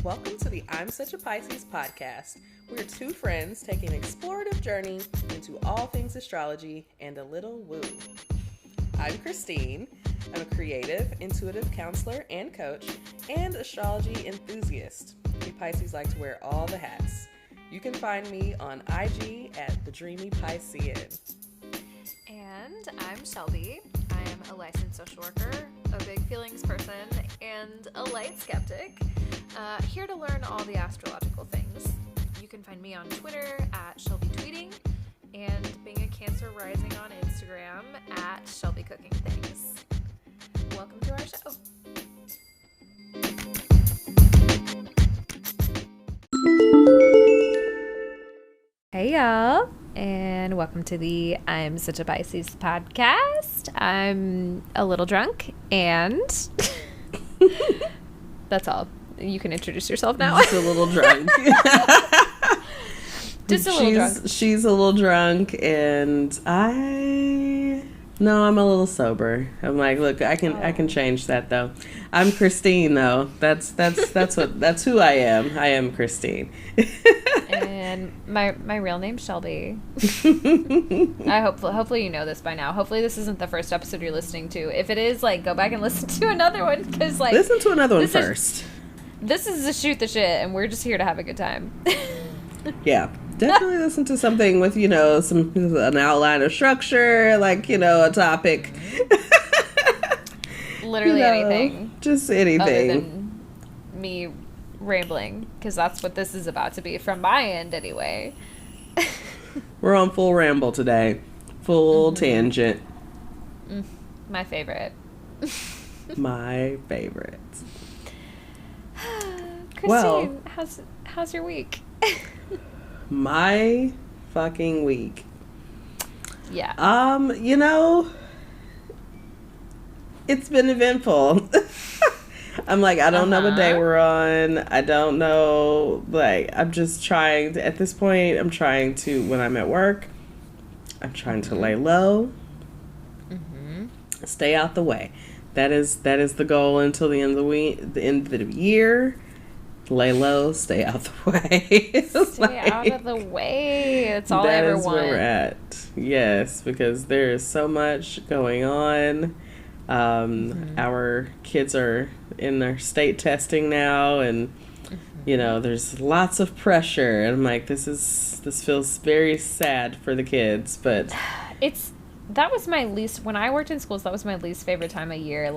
Welcome to the I'm Such a Pisces podcast. We're two friends taking an explorative journey into all things astrology and a little woo. I'm Christine. I'm a creative, intuitive counselor and coach, and astrology enthusiast. We Pisces like to wear all the hats. You can find me on IG at The Dreamy Piscean. And I'm Shelby. I am a licensed social worker, a big feelings person, and a light skeptic. Here to learn all the astrological things. You can find me on Twitter at Shelby Tweeting, and being a Cancer rising on Instagram at Shelby Cooking Things. Welcome to our show. Hey y'all, and welcome to the I'm Such a Pisces podcast. I'm a little drunk, and that's all. You can introduce yourself now. Just a little drunk. Just a little drunk. She's a little drunk, and No, I'm a little sober. I'm like, look, I can change that though. I'm Christine though. That's who I am. I am Christine. And my real name's Shelby. Hopefully you know this by now. Hopefully this isn't the first episode you're listening to. If it is, go back and listen to another one, because listen to another one first. This is the shoot the shit, and we're just here to have a good time. Yeah. Definitely listen to something with, an outline of structure, a topic. Literally anything. Just anything. Other than me rambling, because that's what this is about to be from my end anyway. We're on full ramble today. Full tangent. My favorite. My favorite. Christine, how's your week? My fucking week. Yeah. It's been eventful. I'm like, I don't know what day we're on. I don't know. I'm just trying to, at this point, when I'm at work, I'm trying to lay low. Stay out the way. That is the goal until the end of the week, the end of the year. Lay low, stay out the way. Stay out of the way. That's all I ever want. That is where we're at. Yes, because there is so much going on. Our kids are in their state testing now, and there's lots of pressure. And I'm like, this feels very sad for the kids, but that was my least, when I worked in schools, that was my least favorite time of year,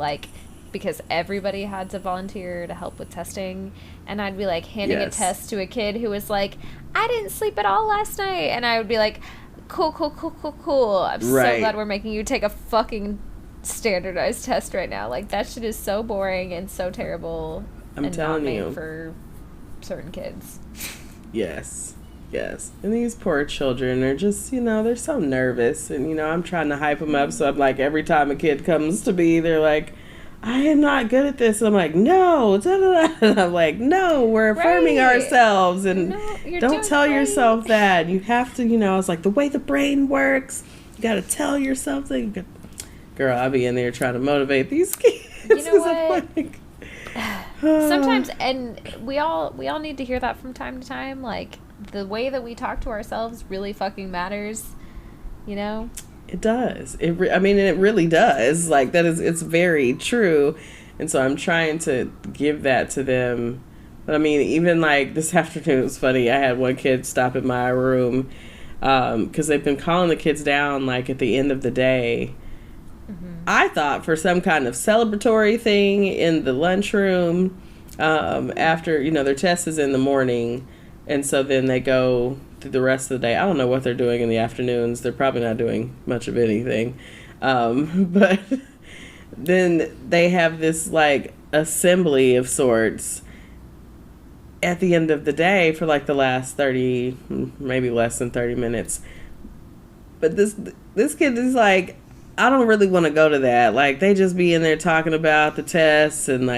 because everybody had to volunteer to help with testing, and I'd be handing a test to a kid who was like, I didn't sleep at all last night, and I would be like, cool. I'm so glad we're making you take a fucking standardized test right now. That shit is so boring and so terrible. I'm telling you, made for certain kids. Yes. And these poor children are just, they're so nervous, and I'm trying to hype them up, so I'm like, every time a kid comes to me, they're like, I am not good at this. I'm like, no. And I'm like, no, we're affirming ourselves. And don't tell yourself that. You have to, it's like the way the brain works. You got to tell yourself that. Girl, I'll be in there trying to motivate these kids. You know what? Sometimes, and we all need to hear that from time to time. The way that we talk to ourselves really fucking matters. It does. It really does. It's very true. And so I'm trying to give that to them. But even this afternoon, it was funny. I had one kid stop in my room because they've been calling the kids down at the end of the day. I thought for some kind of celebratory thing in the lunchroom after, their test is in the morning. And so then they go through the rest of the day. I don't know what they're doing in the afternoons. They're probably not doing much of anything. But then they have this assembly of sorts at the end of the day for the last 30, maybe less than 30 minutes. But this kid is I don't really want to go to that. They just be in there talking about the tests and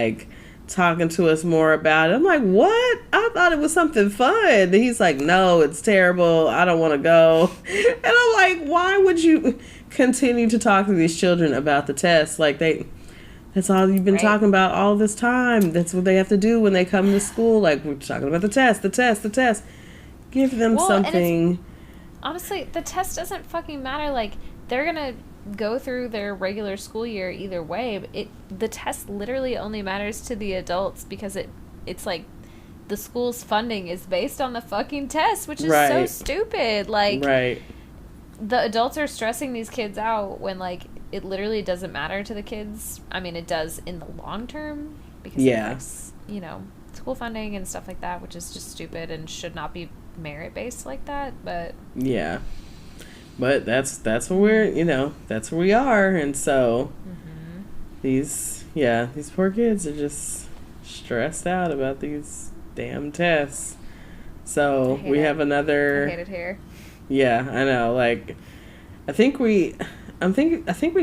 talking to us more about it. I'm like, what? I thought it was something fun. And he's like, no, it's terrible. I don't want to go. And I'm like, why would you continue to talk to these children about the test? That's all you've been talking about all this time. That's what they have to do when they come to school. Like, we're talking about the test. Give them something. Honestly, the test doesn't fucking matter. Like, they're going to go through their regular school year either way. The test literally only matters to the adults because it's like the school's funding is based on the fucking test, which is so stupid. Like, the adults are stressing these kids out when, like, it literally doesn't matter to the kids. I mean, it does in the long term because it affects, you know, school funding and stuff like that, which is just stupid and should not be merit based like that. But but that's where we're, you know, that's where we are. And so these poor kids are just stressed out about these damn tests. So we have another. I hate it here. Yeah, I know. Like, I think we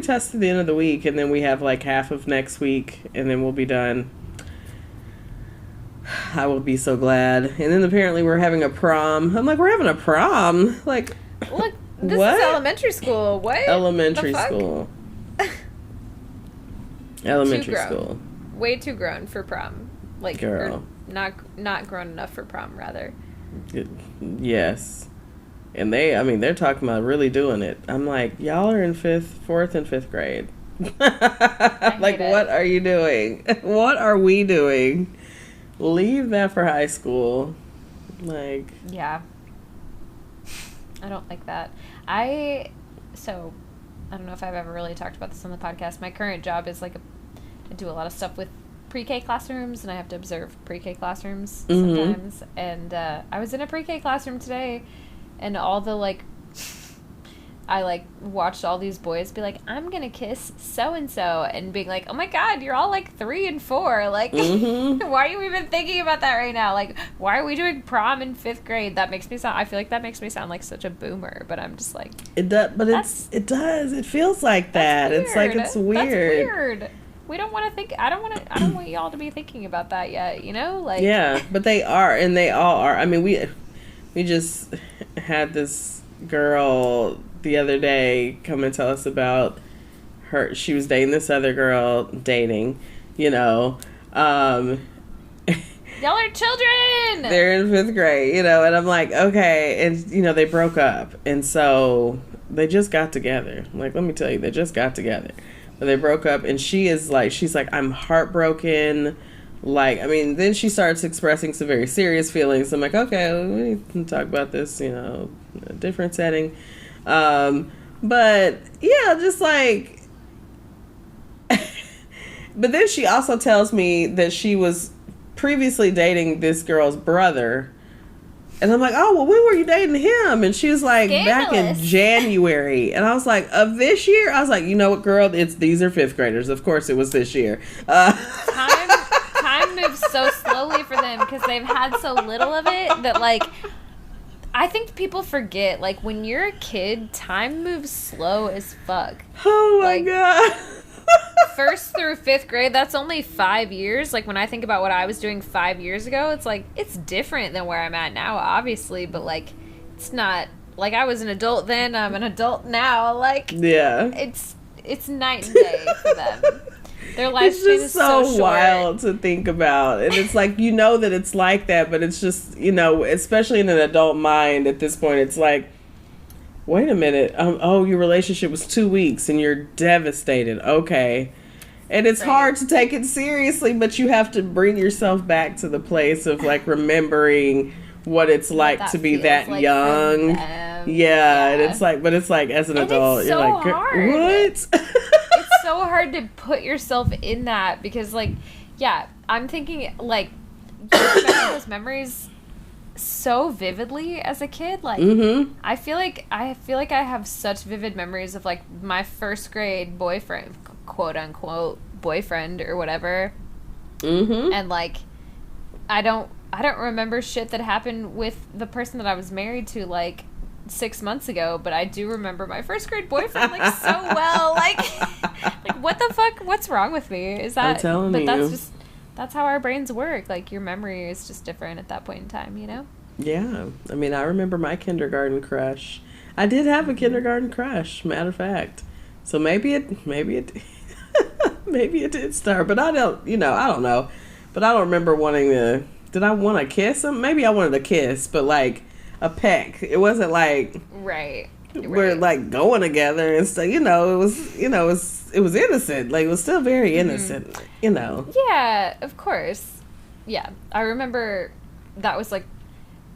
test at the end of the week, and then we have like half of next week, and then we'll be done. I will be so glad. And then apparently we're having a prom. I'm like, we're having a prom? Like, look, this is elementary school. What? Elementary school. Elementary school. Way too grown for prom. Like, girl. Not grown enough for prom, rather. Yes. And they're talking about really doing it. I'm like, y'all are in 4th and 5th grade. Like, what are you doing? What are we doing? Leave that for high school. Like. Yeah. I don't like that. I don't know if I've ever really talked about this on the podcast. My current job is like I do a lot of stuff with pre-K classrooms, and I have to observe pre-K classrooms sometimes. And I was in a pre-K classroom today, and all the, like, I, like, watched all these boys be like, I'm gonna kiss so-and-so, and being like, oh my god, you're all, like, 3 and 4. Like, why are you even thinking about that right now? Like, why are we doing prom in 5th grade? I feel like that makes me sound like such a boomer, but I'm just like... It does, but it does. It feels like that. It's like, it's weird. That's weird. We don't want to think... I don't want y'all to be thinking about that yet, you know? Like... Yeah, but they are, and they all are. I mean, we just had this girl the other day come and tell us about her. She was dating this other girl, you know. Y'all are children! They're in 5th grade, you know, and I'm like, okay. And, you know, they broke up. And so they just got together. Like, let me tell you, they just got together. But they broke up, and she's like, I'm heartbroken. Like, I mean, then she starts expressing some very serious feelings. I'm like, okay, we can talk about this, you know, in a different setting. But yeah, just like, but then she also tells me that she was previously dating this girl's brother. And I'm like, oh, well, when were you dating him? And she was like, back in January. And I was like, of this year? I was like, you know what, girl? These are 5th graders. Of course it was this year. Time moves so slowly for them because they've had so little of it that, like, I think people forget, like, when you're a kid, time moves slow as fuck. Oh my god. 1st through 5th grade, that's only 5 years. Like, when I think about what I was doing 5 years ago, it's like, it's different than where I'm at now, obviously, but, like, it's not, like, I was an adult then, I'm an adult now, like, yeah, it's night and day for them. Their lifespan is just so short. Wild to think about. And it's like, you know that it's like that, but it's just, you know, especially in an adult mind at this point, it's like, wait a minute, oh, your relationship was 2 weeks and you're devastated. Okay. And it's hard to take it seriously, but you have to bring yourself back to the place of, like, remembering what it's like to be that like young. Yeah, and it's like, but it's like, as an adult, you're like, hard. What? It's so hard to put yourself in that because, like, yeah, I'm thinking, like, you remember those memories so vividly as a kid. Like, I feel like I have such vivid memories of, like, my 1st grade boyfriend, quote unquote boyfriend or whatever, and, like, I don't remember shit that happened with the person that I was married to, like, 6 months ago, but I do remember my 1st grade boyfriend, like, so well. Like, what the fuck? What's wrong with me? Is that? I'm telling you. That's how our brains work. Like, your memory is just different at that point in time, you know? Yeah. I mean, I remember my kindergarten crush. I did have a kindergarten crush, matter of fact. So maybe it Maybe it did start, but I don't know. But I don't remember wanting to. Did I want to kiss him? Maybe I wanted a kiss, but like a peck. It wasn't like we're like going together and stuff. It was innocent. Like it was still very innocent. Yeah, of course. Yeah, I remember that was like.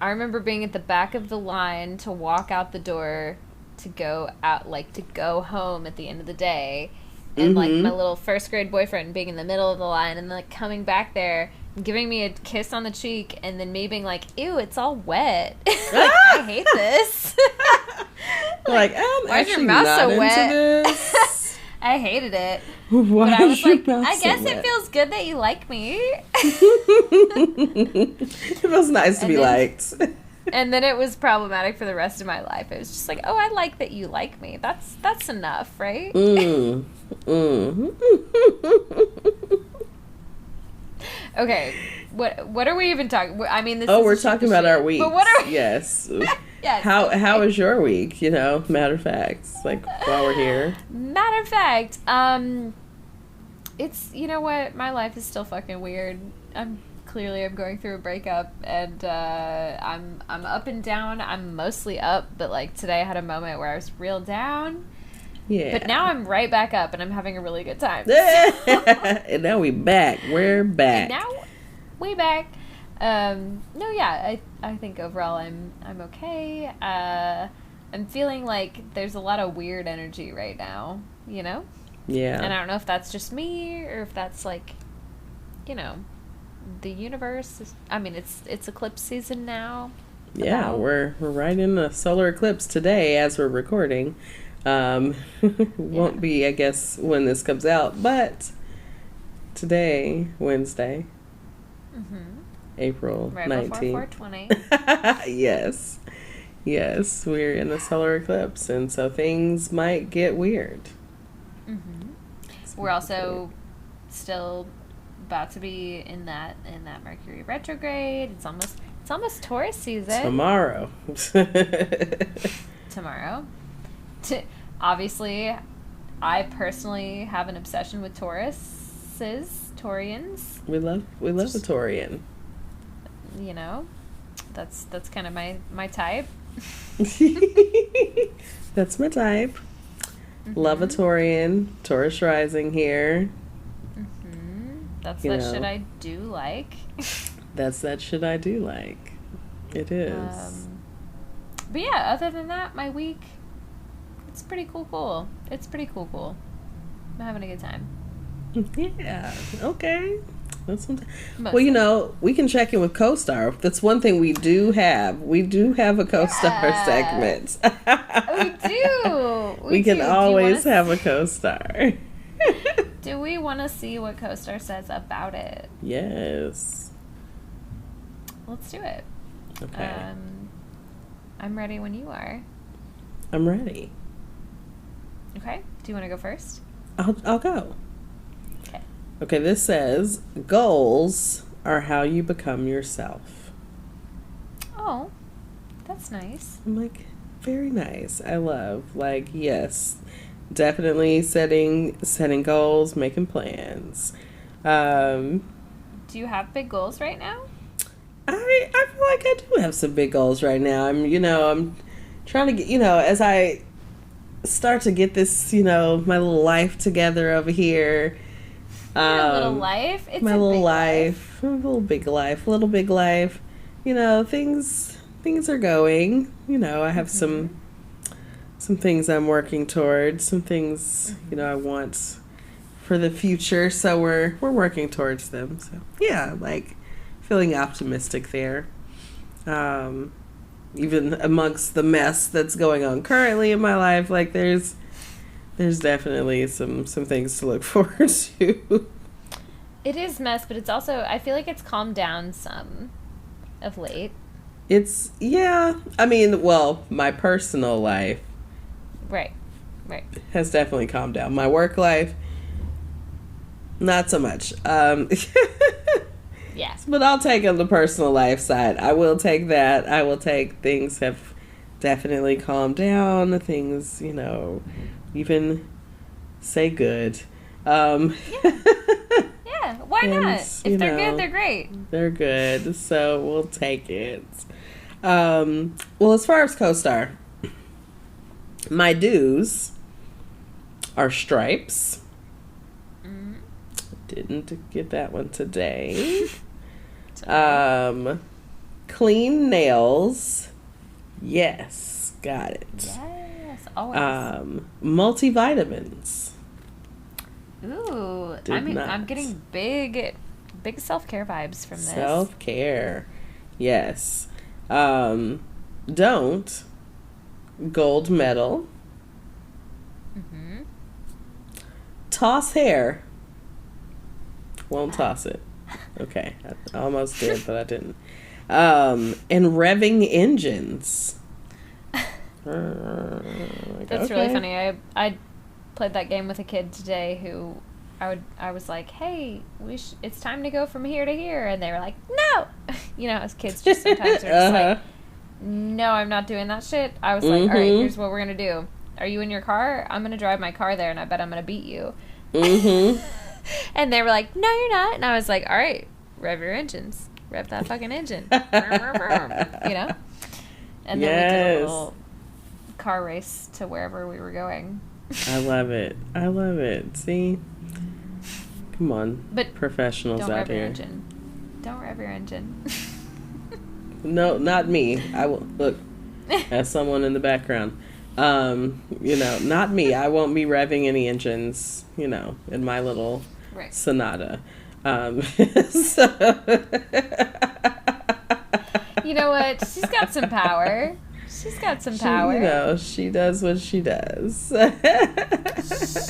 I remember being at the back of the line to walk out the door to go out, like to go home at the end of the day. And like my little first grade boyfriend being in the middle of the line and like coming back there and giving me a kiss on the cheek and then me being like, ew, it's all wet. Like, I hate this. like, why is your mouth so wet? I hated it. Why but I was like, I guess so it feels good that you like me. It feels nice to be liked. And then it was problematic for the rest of my life. It was just like, oh, I like that you like me. That's enough, right? Okay, what are we even talking? I mean, this. We're talking about our week. But what are we? Yes. Yes. How was your week? Matter of fact, like while we're here. Matter of fact, it's what, my life is still fucking weird. I'm going through a breakup, and I'm up and down. I'm mostly up, but like today I had a moment where I was real down. Yeah. But now I'm right back up, and I'm having a really good time. And now we back. We're back. And now we back. No, yeah, I think overall I'm okay. I'm feeling like there's a lot of weird energy right now, Yeah. And I don't know if that's just me or if that's like, the universe. I mean, it's eclipse season now. Yeah, we're right in a solar eclipse today as we're recording. Won't be, I guess, when this comes out, but today, Wednesday, April 19th. Right before 420. Yes, we're in a solar eclipse, and so things might get weird. We're also still about to be in that Mercury retrograde. It's almost Taurus season. Tomorrow. Obviously, I personally have an obsession with Taurians. We love a Taurian. That's kind of my type. That's my type. Love a Taurian. Taurus rising here. That's that shit I do like. That's that shit I do like. It is. But yeah, other than that, my week, it's pretty cool. It's pretty cool. I'm having a good time. Yeah. Okay. That's well, we can check in with Co-Star. That's one thing we do have. We do have a Co-Star segment. We do. We can always have a Co-Star. Do we want to see what Co-Star says about it? Yes. Let's do it. Okay. I'm ready when you are. I'm ready. Okay. Do you want to go first? I'll go. Okay, this says, goals are how you become yourself. Oh, that's nice. I'm like, very nice. I love, yes, definitely setting goals, making plans. Do you have big goals right now? I feel like I do have some big goals right now. I'm trying to get, as I start to get this, my little life together over here. Your little life? It's my little life. A little big life. A little big life. Things are going. I have some things I'm working towards. Some things, I want for the future. So we're working towards them. So yeah, feeling optimistic there. Even amongst the mess that's going on currently in my life, there's definitely some things to look forward to. It is mess, but it's also, I feel like it's calmed down some of late. It's, yeah. I mean, well, my personal life. Right. Has definitely calmed down. My work life, not so much. Yeah. But I'll take on the personal life side. I will take that. I will take things have definitely calmed down. Things, even say good. Yeah. Yeah, why not? If they're good, they're great. They're good, so we'll take it. Well, as far as co-star, my dues are Stripes. Mm-hmm. Didn't get that one today. Clean nails. Yes, got it. Yes, always. Multivitamins. Ooh, I'm getting big self-care vibes from this. Self-care. Yes. Don't. Gold medal. Mm-hmm. Toss hair. Won't toss it. Okay. I almost did, but I didn't. And revving engines. That's really funny. I played that game with a kid today who I was like, hey, it's time to go from here to here, and they were like, no. You know, as kids just sometimes are just like, no, I'm not doing that shit. I was like, all right, here's what we're gonna do. Are you in your car? I'm gonna drive my car there, and I bet I'm gonna beat you. And they were like, no, you're not. And I was like, all right, rev your engines, rev that fucking engine. You know. And then we did a little car race to wherever we were going. I love it. See? Come on. But professionals out here. Don't rev your engine. No, not me. I will look as someone in the background. Not me. I won't be revving any engines, in my little Sonata. So you know what? She's got some power. She does what she does.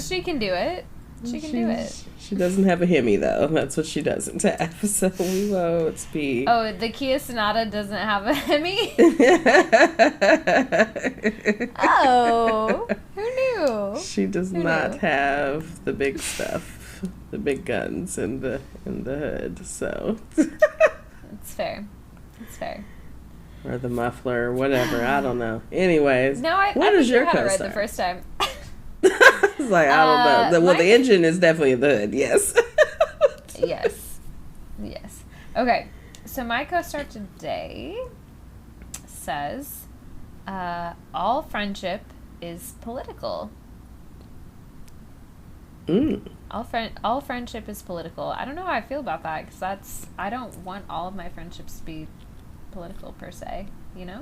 She can do it. She doesn't have a Hemi, though. That's what she doesn't have. So we won't be. Oh, the Kia Sonata doesn't have a Hemi? Oh, who knew? She does not have the big stuff, the big guns in the hood. So it's fair. Or the muffler, or whatever. I don't know. Anyways, what is your co-star? I read the first time. I was like, I don't know. Well, the engine is definitely in the hood. Yes. Yes. Okay. So my co-star today says, all friendship is political. All friendship is political. I don't know how I feel about that, because I don't want all of my friendships to be political per se, Yeah.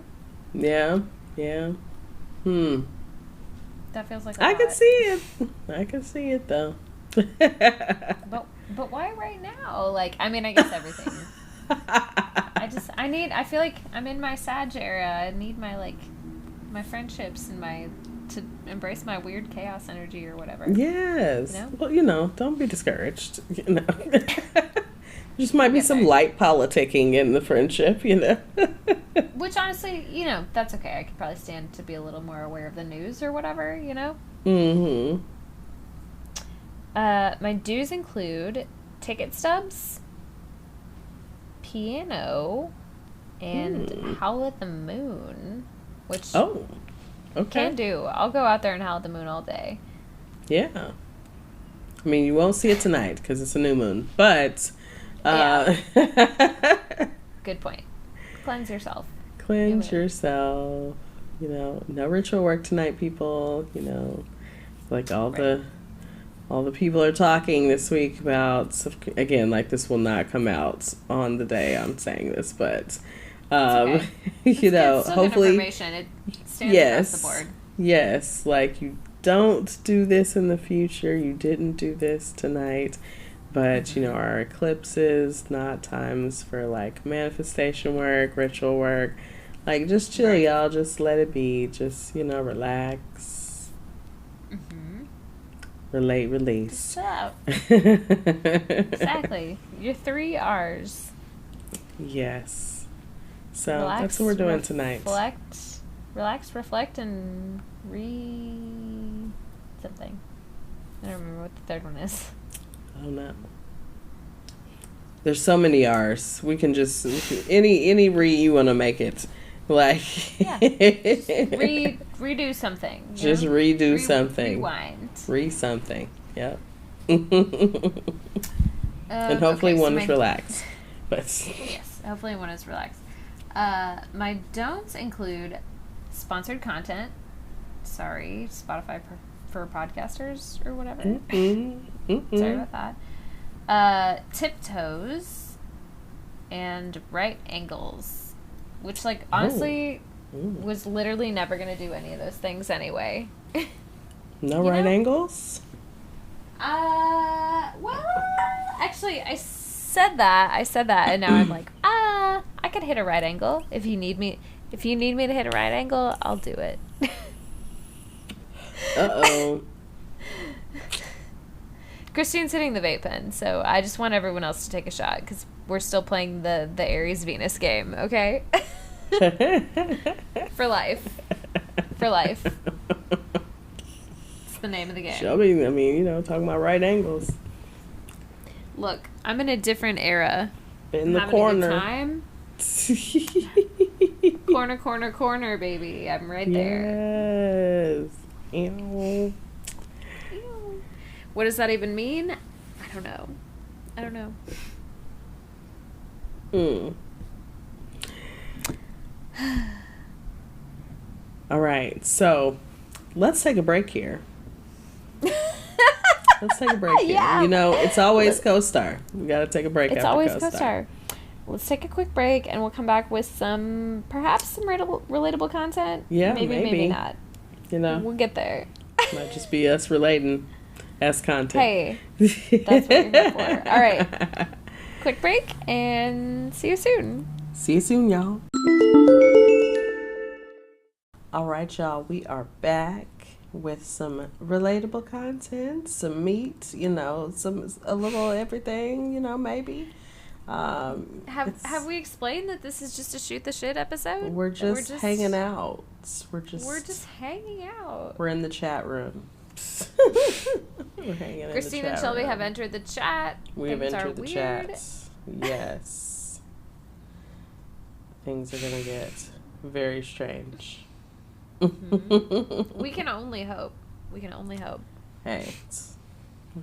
That feels like a I lot. can see it though. But why right now? Like, I mean, I guess everything. I feel like I'm in my Sag era. I need my friendships and to embrace my weird chaos energy or whatever. Yes. Well, don't be discouraged. Just might be some light politicking in the friendship, Which honestly, that's okay. I could probably stand to be a little more aware of the news or whatever, Mm-hmm. My dues include ticket stubs, piano, and Howl at the Moon, which can do. I'll go out there and howl at the moon all day. Yeah. I mean, you won't see it tonight because it's a new moon, but... Good point. Cleanse yourself. No ritual work tonight, people. Like all the people are talking this week about, again, like this will not come out on the day I'm saying this, but okay. Hopefully information. It stands across the board. Yes, like you don't do this in the future. You didn't do this tonight. But, our eclipses, not times for, manifestation work, ritual work. Just chill, y'all. Just let it be. Just, relax. Mm-hmm. Relate, release. Exactly. Your 3 R's. Yes. So, that's what we're doing tonight. Relax, reflect, and something. I don't remember what the third one is. I don't know. There's so many R's. We can just any you want to make it redo something. Just redo something. Rewind. Something. Yep. And hopefully one is relaxed. But yes, hopefully one is relaxed. My don'ts include sponsored content. Sorry, Spotify for podcasters or whatever. Sorry about that. Tiptoes and right angles, which, like, honestly, was literally never going to do any of those things anyway. No right angles? Well, actually, I said that, and now I'm like, I could hit a right angle. If you need me to hit a right angle, I'll do it. Uh-oh. Christine's hitting the vape pen, so I just want everyone else to take a shot, because we're still playing the Aries Venus game, okay? For life. For life. It's the name of the game. Shelby, I mean, you know, talking about right angles. Look, I'm in a different era. In the corner. Having a good time. Corner, baby. I'm right there. Yes. Ew. What does that even mean? I don't know. All right, so let's take a break here. Let's take a break here. Yeah. You know, it's always CoStar. We got to take a break. It's always CoStar. Let's take a quick break, and we'll come back with perhaps some relatable content. Yeah, maybe not. You know, we'll get there. Might just be us relating as content. Hey, that's what you're here for. All right, quick break, and see you soon. See you soon, y'all. All right, y'all, we are back with some relatable content, some meat, you know, a little everything, you know, maybe. Have we explained that this is just a shoot the shit episode? We're just hanging out. We're just hanging out. We're in the chat room. We're hanging in Christine the chat and Shelby room. have entered the chat. We have entered the chat. Yes. Things are gonna get very strange. Mm-hmm. We can only hope. Hey, it's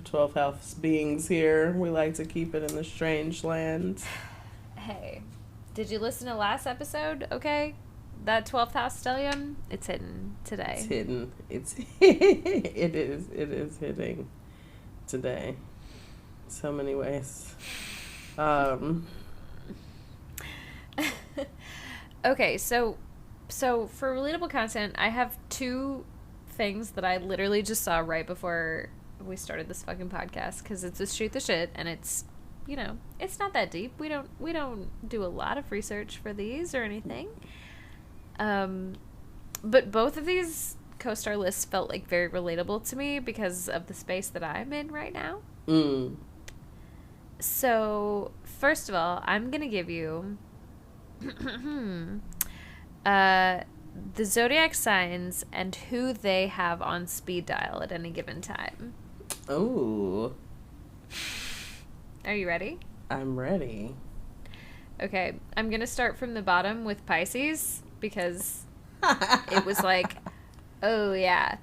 12th house beings here. We like to keep it in the strange land. Hey, did you listen to last episode? Okay, that 12th house stellium, it's hidden today. It's hidden. It is hitting today. So many ways. Okay, so for relatable content, I have two things that I literally just saw right before we started this fucking podcast, because it's a shoot the shit, and it's, you know, it's not that deep. We don't do a lot of research for these or anything. But both of these CoStar lists felt like very relatable to me because of the space that I'm in right now. So first of all, I'm gonna give you the zodiac signs and who they have on speed dial at any given time. Oh. Are you ready? I'm ready. Okay, I'm gonna start from the bottom with Pisces, because it was like, oh yeah.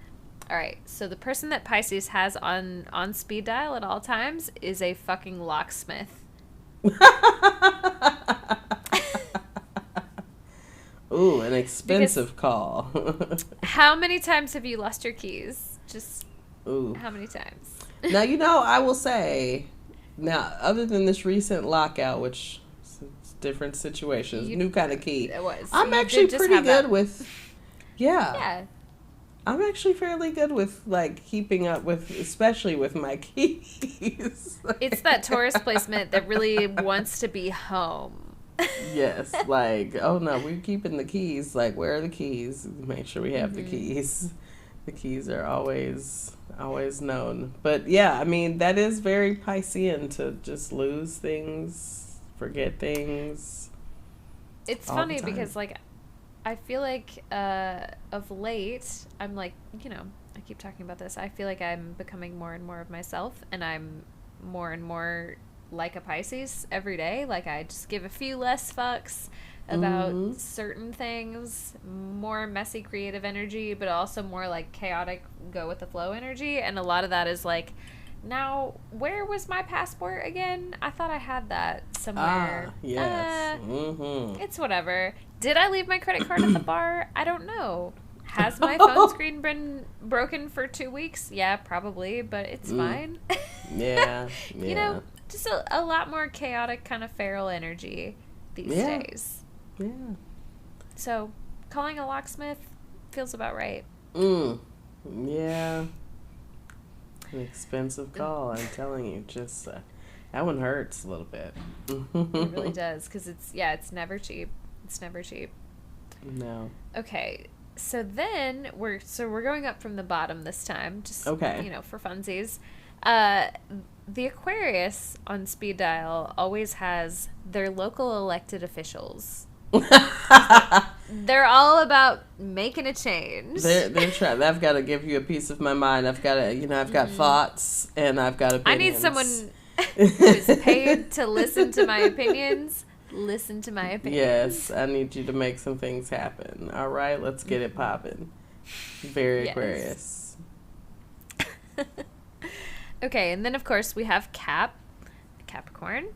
All right, so the person that Pisces has on speed dial at all times is a fucking locksmith. Ooh, an expensive call. How many times have you lost your keys? Just how many times? Now, you know, I will say, now, other than this recent lockout, which is different situations, new kind of key. It was. I'm actually pretty good with, yeah. I'm actually fairly good with, like, keeping up with, especially with my keys. It's that Taurus placement that really wants to be home. Yes, like, oh no, we're keeping the keys. Like, where are the keys? Make sure we have the keys. The keys are always known. But yeah, I mean, that is very Piscean to just lose things, forget things. It's funny because, like, I feel like of late, I'm like, you know, I keep talking about this. I feel like I'm becoming more and more of myself, and I'm more and more like a Pisces every day. Like, I just give a few less fucks about certain things, more messy creative energy, but also more like chaotic go with the flow energy. And a lot of that is like Now, where was my passport again? I thought I had that somewhere. Yes. It's whatever. Did I leave my credit card at the bar? I don't know. Has my phone screen been broken for 2 weeks? Yeah, probably, but it's fine. Yeah. You know, just a lot more chaotic kind of feral energy these days. Yeah. So, calling a locksmith feels about right. Yeah. An expensive call, I'm telling you. Just that one hurts a little bit. It really does, because it's never cheap. It's never cheap. No. Okay, so then we're going up from the bottom this time, just for funsies. The Aquarius on speed dial always has their local elected officials. They're all about making a change. They're trying. I've got to give you a piece of my mind. I've got to, I've got thoughts and I've got opinions. I need someone who's paid to listen to my opinions. Listen to my opinions. Yes, I need you to make some things happen. All right, let's get it popping. Very Aquarius. Okay, and then of course we have Capricorn.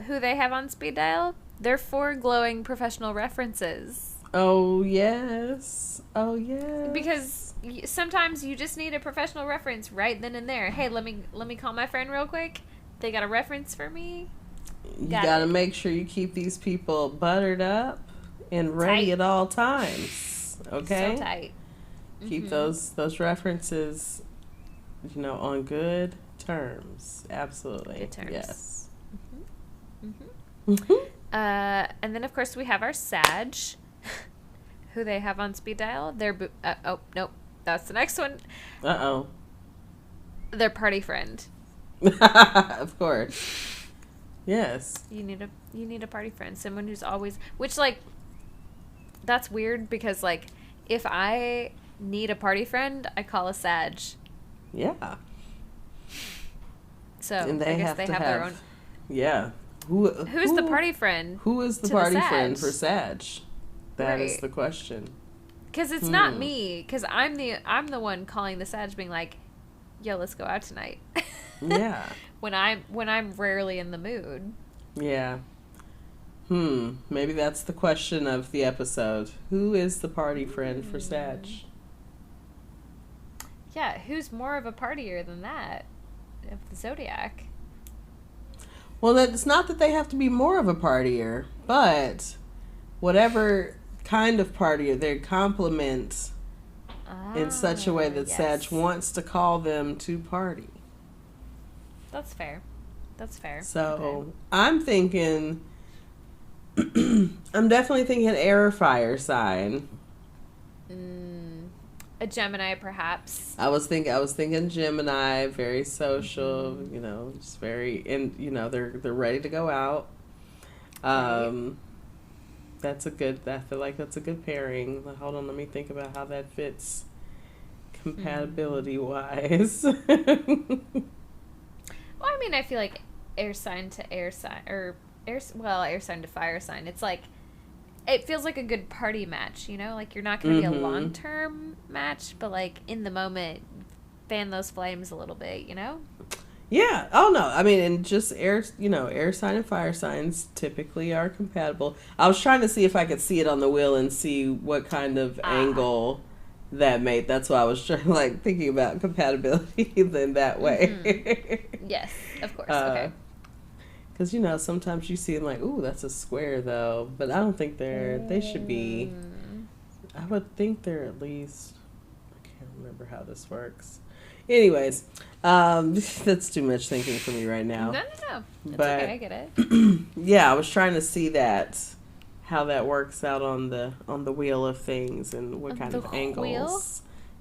Who they have on speed dial? They're 4 glowing professional references. Oh, yes. Because sometimes you just need a professional reference right then and there. Hey, let me call my friend real quick. They got a reference for me. You got to make sure you keep these people buttered up and ready at all times. Okay? So tight. Keep those references, on good terms. Absolutely. Good terms. Yes. And then, of course, we have our Sag, who they have on speed dial. Nope. That's the next one. Uh-oh. Their party friend. Of course. Yes. You need a party friend. Someone who's always... Which, that's weird because, if I need a party friend, I call a Sag. Yeah. So, I guess they have their own... Yeah. Who's the party friend? Who is the party friend for Sag? That is the question. Because it's not me. Because I'm the one calling the Sag, being like, "Yo, let's go out tonight." Yeah. when I'm rarely in the mood. Yeah. Maybe that's the question of the episode. Who is the party friend for Sag? Yeah, who's more of a partier than that of the zodiac? Well, it's not that they have to be more of a partier, but whatever kind of partier, they complement in such a way that Sag wants to call them to party. That's fair. So, okay. I'm thinking, I'm definitely thinking air fire sign. A Gemini, perhaps. I was thinking Gemini, very social, just very, and they're ready to go out. I feel like that's a good pairing. Hold on, let me think about how that fits compatibility wise. Well, I mean, I feel like air sign to air sign, or air sign to fire sign. It's it feels like a good party match, you're not going to be a long-term match, but in the moment, fan those flames a little bit, Yeah. Oh no. I mean, and just air sign and fire signs typically are compatible. I was trying to see if I could see it on the wheel and see what kind of angle that made. That's why I was trying, thinking about compatibility in that way. Yes, of course. Okay. Because, sometimes you see them ooh, that's a square, though. But I don't think they should be... I would think they're at least... I can't remember how this works. Anyways, that's too much thinking for me right now. No. It's okay, I get it. Yeah, I was trying to see how that works out on the wheel of things and what kind of angles. Wheel?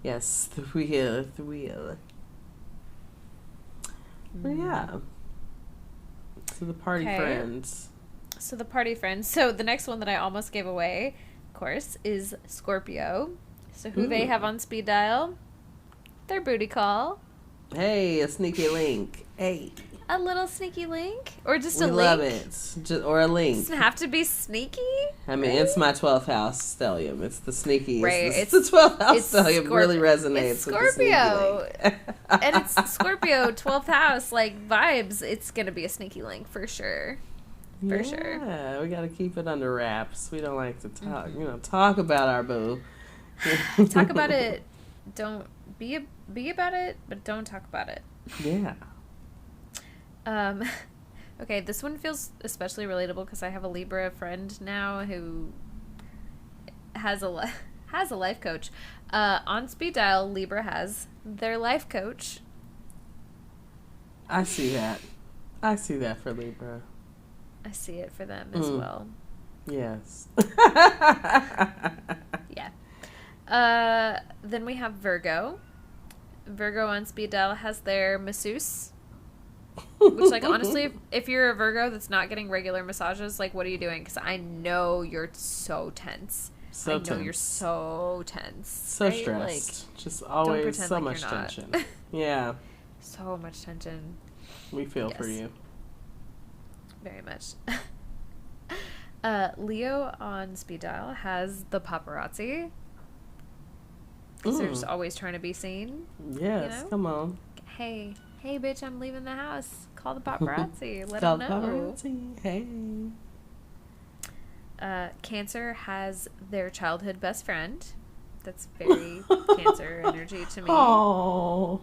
Yes, the wheel. But yeah. So the party friends. So the next one that I almost gave away, of course, is Scorpio. So who they have on speed dial? Their booty call. Hey, a sneaky link. Hey. A little sneaky link? Or just we a link? love it. Or a link. It doesn't have to be sneaky. I mean, right? It's my 12th house stellium. It's the sneaky. Right. It's the 12th house stellium really resonates it's Scorpio. with the sneaky link. And it's Scorpio, 12th house, like, vibes. It's going to be a sneaky link for sure. For sure. Yeah, we got to keep it under wraps. We don't like to talk, talk about our boo. Talk about it. Don't be about it, but don't talk about it. Yeah. Okay, this one feels especially relatable because I have a Libra friend now who has a life coach. On speed dial, Libra has their life coach. I see that. I see that for Libra. I see it for them as well. Yes. Yeah. Then we have Virgo. Virgo on speed dial has their masseuse. Which, like, honestly, if you're a Virgo that's not getting regular massages, like, what are you doing? Because I know you're so tense. You're so tense. So right? stressed. Like, Just always so like much tension. Yeah. So much tension. We feel for you. Very much. Leo on speed dial has the paparazzi. Because they're just always trying to be seen. Yes, come on. Hey, bitch, I'm leaving the house. Call the paparazzi. Let Call them know. Paparazzi. Hey. Cancer has their childhood best friend. That's very Cancer energy to me. Oh.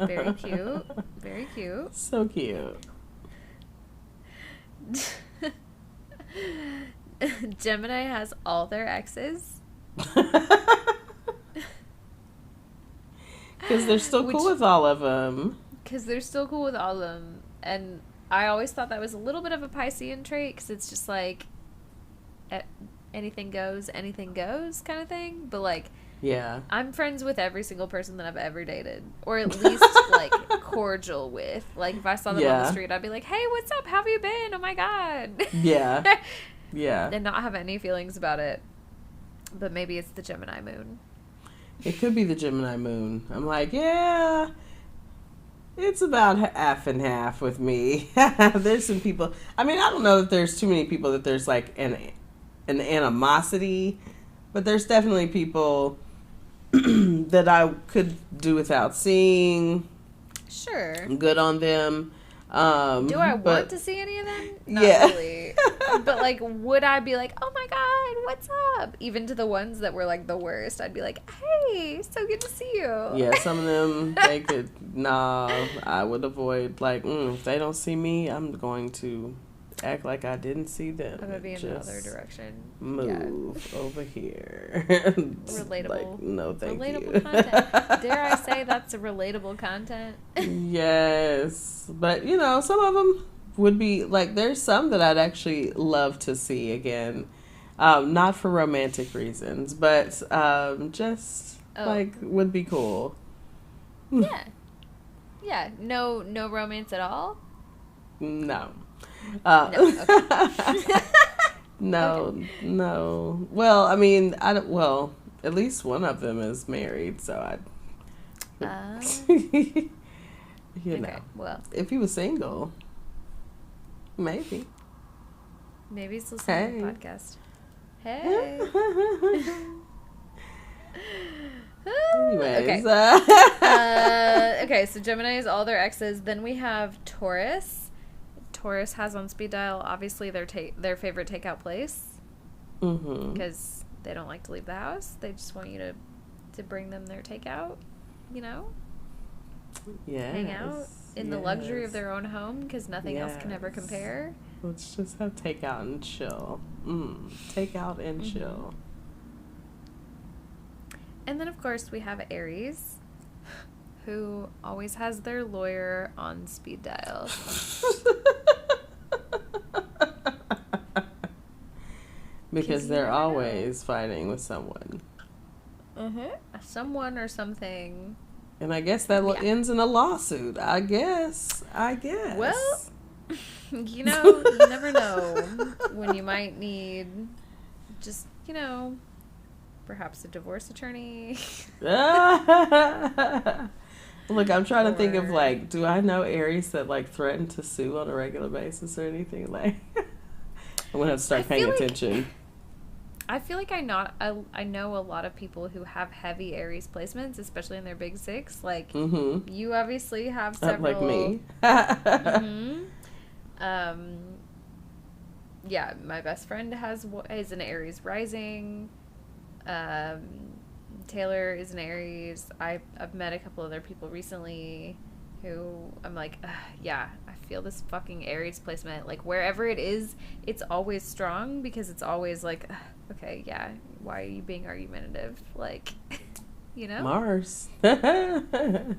Very cute. Very cute. So cute. Gemini has all their exes. Because they're still cool with all of them. Because they're still cool with all of them. And I always thought that was a little bit of a Piscean trait, because it's just like anything goes kind of thing. But, like, yeah, I'm friends with every single person that I've ever dated. Or at least, like, cordial with. Like, if I saw them on the street, I'd be like, hey, what's up? How have you been? Oh, my God. Yeah. Yeah. And not have any feelings about it. But maybe it's the Gemini moon. It could be the Gemini moon. I'm like, yeah, it's about half and half with me. There's some people. I mean, I don't know that there's too many people that there's like an animosity, but there's definitely people that I could do without seeing. Sure. I'm good on them. Do I want to see any of them? Not really. But, like, would I be like, oh my God, what's up? Even to the ones that were, like, the worst, I'd be like, hey, so good to see you. Yeah, some of them, they could, I would avoid, like, if they don't see me, I'm going to act like I didn't see them. I'm going to be in the other direction. Move over here. Relatable. Like, no, thank you. Relatable content. Dare I say that's a relatable content? Yes. But, some of them would be, like, there's some that I'd actually love to see again. Not for romantic reasons, but just, would be cool. Yeah. Yeah. No romance at all? No. No. Okay. No. Well, I mean, at least one of them is married, so okay, well, if he was single, maybe he's listening to the podcast. Hey. Anyways. Okay, so Gemini is all their exes. Then we have Taurus. Taurus has on speed dial, obviously, their favorite takeout place. Because they don't like to leave the house. They just want you to bring them their takeout, Yes. hang out in the luxury of their own home, because nothing else can ever compare. Let's just have takeout and chill. Takeout and chill. And then, of course, we have Aries, who always has their lawyer on speed dial. Because they're always fighting with someone. Someone or something. And I guess that ends in a lawsuit. I guess. Well, you never know when you might need just, perhaps a divorce attorney. Look, I'm trying to think of, like, do I know Aries that, like, threaten to sue on a regular basis or anything? Like, I'm going to have to start paying attention. I feel like I know a lot of people who have heavy Aries placements, especially in their big six. Like, you obviously have several. Like me. Yeah, my best friend is an Aries rising. Taylor is an Aries. I've met a couple other people recently who I'm like, yeah, I feel this fucking Aries placement. Like, wherever it is, it's always strong because it's always like, okay, yeah, why are you being argumentative? Like, you know? Mars. Good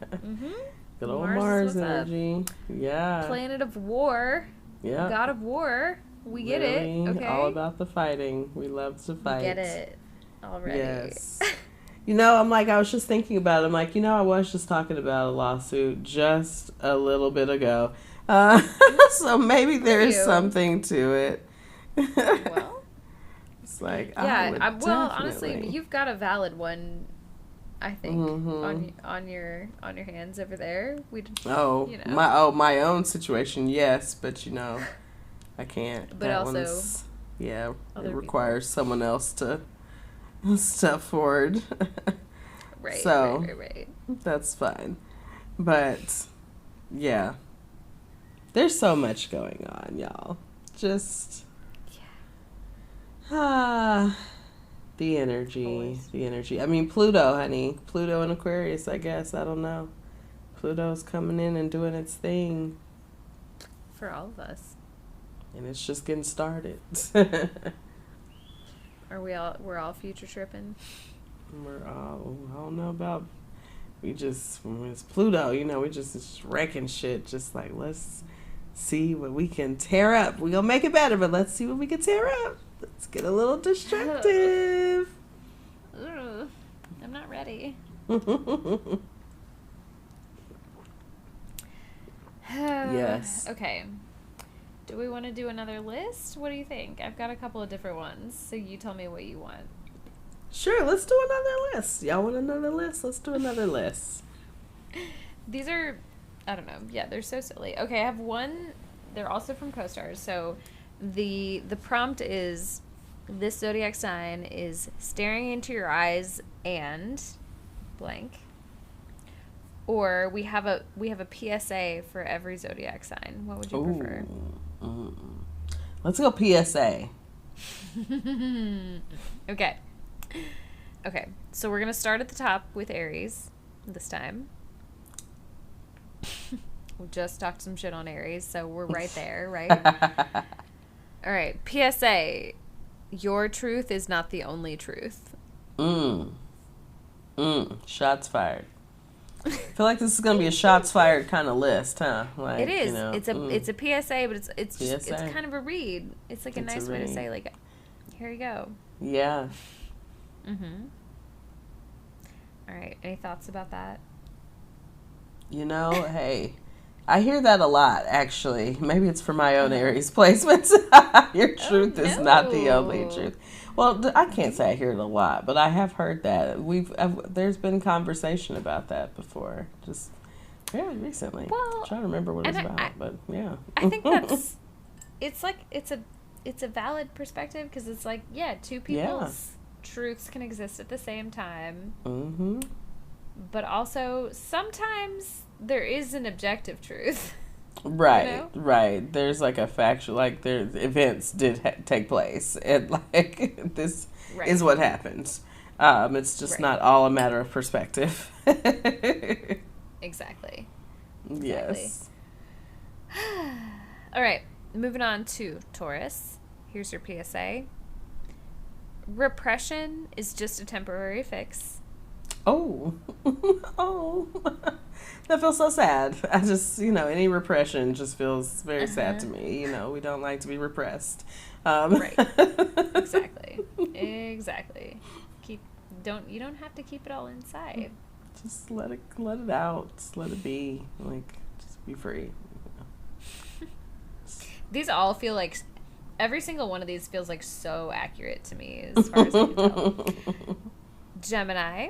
old Mars energy. Yeah. Planet of war. Yeah. God of war. We get it. Okay. All about the fighting. We love to fight. We get it already. Yes. You know, I was just thinking about it. I'm like, I was just talking about a lawsuit just a little bit ago. So maybe there is something to it. Well. It's like, yeah, well, honestly, you've got a valid one, I think, on your hands over there. My own situation, yes, but I can't. But that also, it requires someone else to step forward. Right. So right. That's fine, but yeah, there's so much going on, y'all. Just the energy. Always. The energy. I mean, Pluto, honey. Pluto in Aquarius, I guess. I don't know. Pluto's coming in and doing its thing. For all of us. And it's just getting started. We're all future tripping? We're all, I don't know about, it's Pluto, we just wrecking shit. Just like, let's see what we can tear up. We're going to make it better, but let's see what we can tear up. Let's get a little destructive. Ooh, I'm not ready. Yes. Okay. Do we want to do another list? What do you think? I've got a couple of different ones, so you tell me what you want. Sure, let's do another list. Y'all want another list? Let's do another list. These are, I don't know. Yeah, they're so silly. Okay, I have one. They're also from CoStars. So the prompt is, this zodiac sign is staring into your eyes and blank. Or we have a PSA for every zodiac sign. What would you prefer? Let's go PSA. Okay. So we're going to start at the top with Aries this time. We just talked some shit on Aries, so we're right there, right? All right. PSA. Your truth is not the only truth. Shots fired. I feel like this is gonna be a shots fired kind of list, huh? Like, it is. It's a PSA, but it's just, it's kind of a read. It's like a nice way to say, like, here you go. Yeah. All right. Any thoughts about that? Hey, I hear that a lot, actually. Maybe it's for my own Aries placements. Your truth is not the only truth. Well, I can't say I hear it a lot, but I have heard that. There's been conversation about that before, just fairly recently. Well, I'm trying to remember what it's about, but yeah. I think it's a valid perspective, because it's like, two people's truths can exist at the same time. But also, sometimes there is an objective truth. Right, right. There's like a factual, like there's events did take place, and like this is what happens. It's just not all a matter of perspective. Exactly. Yes. All right, moving on to Taurus. Here's your PSA. Repression is just a temporary fix. Oh. That feels so sad. I just, any repression just feels very sad to me. We don't like to be repressed. Right. Exactly. You don't have to keep it all inside. Just let it out. Just let it be. Like, just be free. These all feel like, every single one of these feels like so accurate to me, as far as I can tell. Gemini.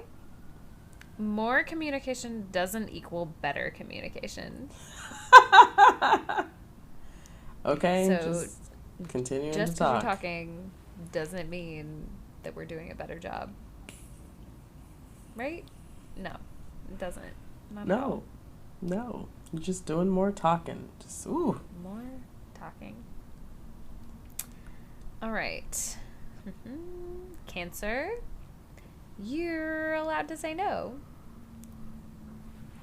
More communication doesn't equal better communication. Okay, so just continuing to talk. Just because we're talking doesn't mean that we're doing a better job. Right? No, it doesn't. Not at all. No. You're just doing more talking. Just, ooh. More talking. All right. Cancer. You're allowed to say no.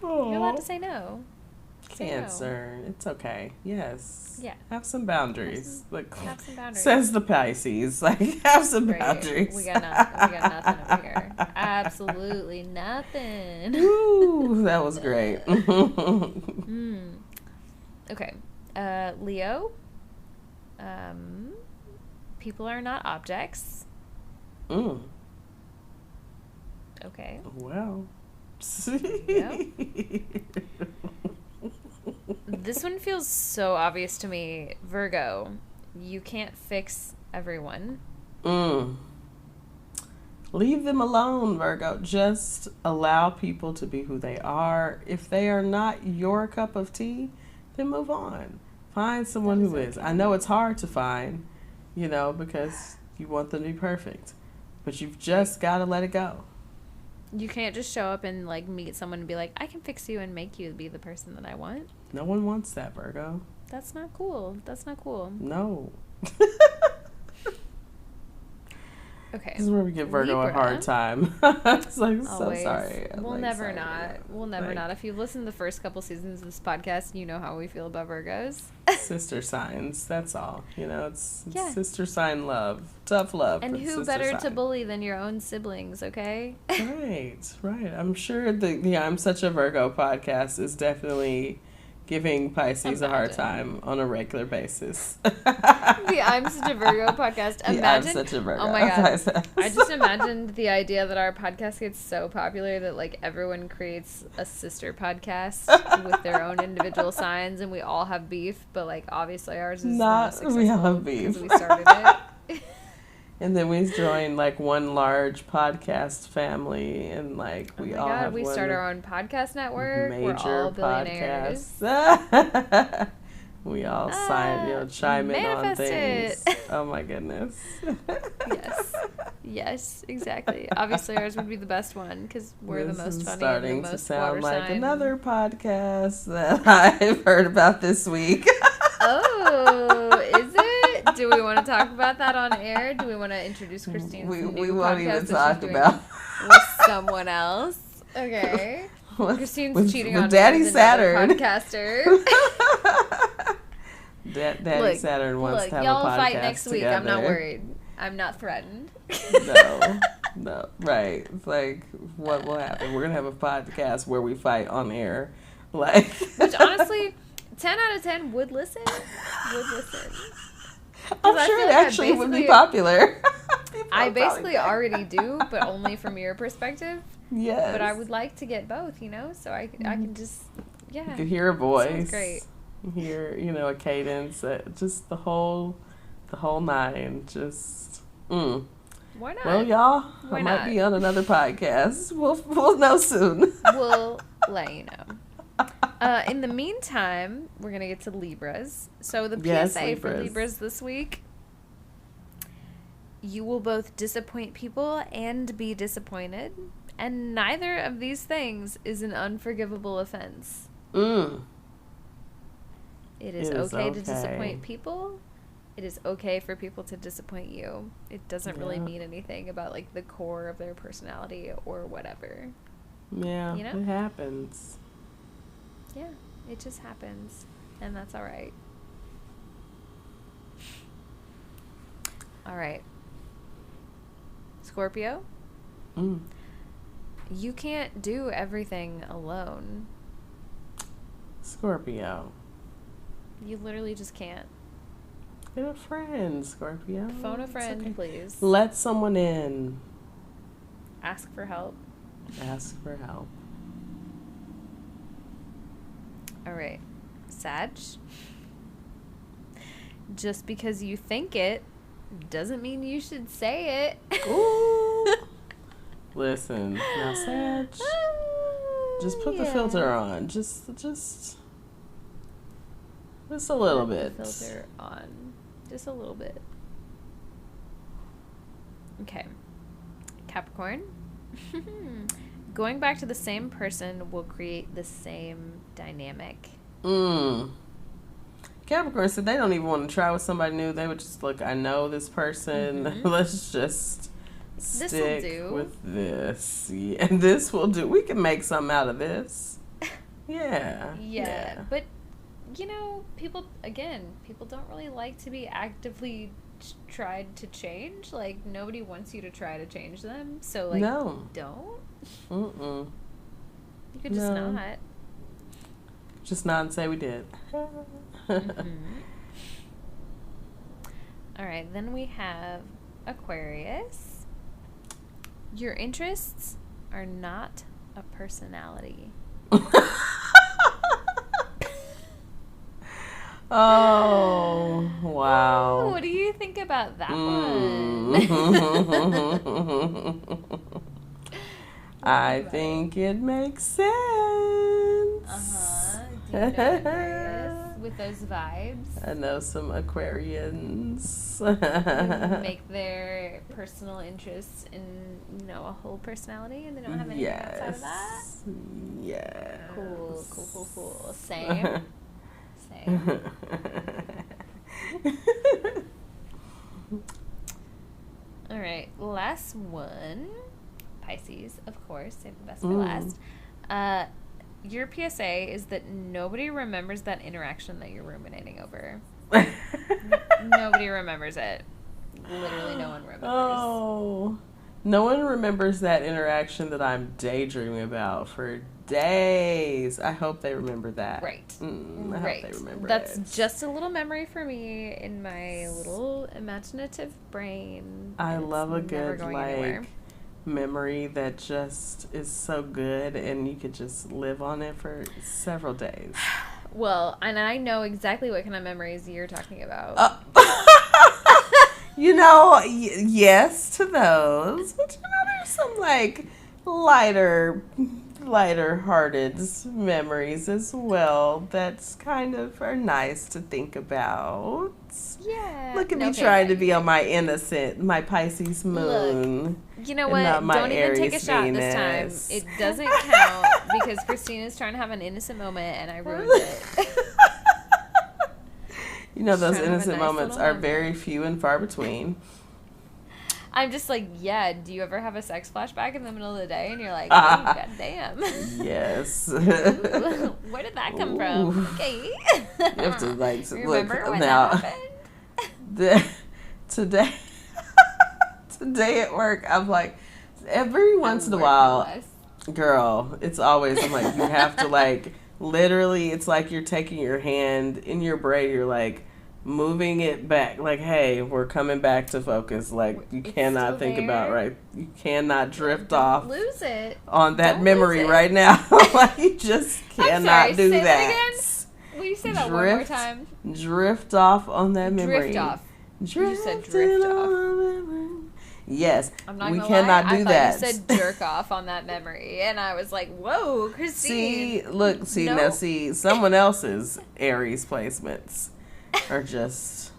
Aww. You're allowed to say no. Cancer. No. It's okay. Yes. Yeah. Have some boundaries. Have some boundaries. Says the Pisces. Have some boundaries. We got nothing over here. Absolutely nothing. Ooh, that was great. Okay. Leo. People are not objects. Okay. Well. Yep. This one feels so obvious to me. Virgo, you can't fix everyone. Leave them alone, Virgo. Just allow people to be who they are. If they are not your cup of tea, then move on. Find someone who is. I know it's hard to find, because you want them to be perfect. But you've just got to let it go. You can't just show up and meet someone and be like, I can fix you and make you be the person that I want. No one wants that, Virgo. That's not cool. No. Okay. This is where we give Virgo a hard time. It's Always. So sorry. We'll never not. If you've listened to the first couple seasons of this podcast, you know how we feel about Virgos. Sister signs. That's all. It's sister sign love. Tough love. And who better to bully than your own siblings, okay? Right. I'm sure the I'm Such a Virgo podcast is definitely giving Pisces a hard time on a regular basis. The I'm Such a Virgo podcast. Imagine. I'm Such a Virgo. Oh my God. I just imagined the idea that our podcast gets so popular that everyone creates a sister podcast with their own individual signs, and we all have beef. But obviously ours is not. We all have beef. We started it. And then we join one large podcast family, and we all have we start our own podcast network. Major We're all billionaires. Podcasts. We all chime in on things. Oh my goodness. Yes, exactly. Obviously ours would be the best one because we're the most funny starting and the most to sound water like sign. Another podcast that I've heard about this week. Oh, is it? Do we want to talk about that on air? Do we want to introduce Christine's new we won't podcast even talk about with someone else? Okay. Christine's cheating on Daddy me with Saturn. Podcaster. Daddy Saturn wants to have a podcast y'all fight next together. week. I'm not worried. I'm not threatened. No, right. It's what will happen? We're gonna have a podcast where we fight on air, Which honestly, 10 out of 10 would listen. I'm sure it actually would be popular. I basically already do, but only from your perspective. Yes. But I would like to get both, so I can just, You could hear a voice. Sounds great. Hear, a cadence, just the whole nine. Just, Why not? Well, y'all, I might be on another podcast. We'll know soon. We'll let you know. In the meantime, we're going to get to Libras. So the PSA for Libras this week: you will both disappoint people and be disappointed, and neither of these things is an unforgivable offense. It is okay to disappoint people. It is okay for people to disappoint you. It doesn't really mean anything about the core of their personality or whatever. Yeah, it happens. Yeah, it just happens, and that's all right. All right. Scorpio? You can't do everything alone. Scorpio. You literally just can't. Get a friend, Scorpio. Phone a friend, please. Let someone in. Ask for help. All right. Sag. Just because you think it doesn't mean you should say it. Ooh. Listen, now Sag, Just put the filter on. Just a little bit. The filter on. Just a little bit. Okay. Capricorn. Going back to the same person will create the same dynamic. Capricorn said they don't even want to try with somebody new. They would just look, I know this person. Let's just stick with this. Yeah, and this will do. We can make something out of this. Yeah. But, people don't really like to be actively tried to change. Like, nobody wants you to try to change them. So, like, don't. You could just not. Just nod and say we did. All right, then we have Aquarius. Your interests are not a personality. Oh, wow. What do you think about that one? I think it makes sense. Do you know Aquarius with those vibes? I know some Aquarians. Who make their personal interests in, a whole personality, and they don't have anything outside of that? Yes. Cool. Same. All right, last one. Pisces, of course, save the best for last. Your PSA is that nobody remembers that interaction that you're ruminating over. Nobody remembers it. Literally no one remembers. Oh, no one remembers that interaction that I'm daydreaming about for days. I hope they remember that. Right. I hope they remember That's it. just a little memory for me in my little imaginative brain. I love a good, memory that just is so good and you could just live on it for several days. Well, and I know exactly what kind of memories you're talking about. Yes to those. But there's some lighter-hearted memories as well that's kind of are nice to think about. Yeah. Look at me trying to be on my Pisces moon. Look, you know what? Don't even take a shot Venus. this time. It doesn't count because Christina's trying to have an innocent moment and I ruined it. Those innocent moments are very few and far between. I'm just like, do you ever have a sex flashback in the middle of the day and you're like, oh, goddamn. Yes. Ooh, where did that come from? Okay. You have to remember look when now. that happened? Today at work, I'm like, every once in a while, girl, it's always, I'm like, you have to literally, it's like you're taking your hand in your brain, you're moving it back, hey, we're coming back to focus. You cannot think about, you cannot drift off. Lose it. On that memory right now. You just cannot do that. That again? Will you say that one more time? Drift off on that memory. Drift off. You said drift off. Yes, I'm not we gonna cannot lie. do that. I thought you said jerk off on that memory, and I was like, "Whoa, Christine!" Someone else's Aries placements are just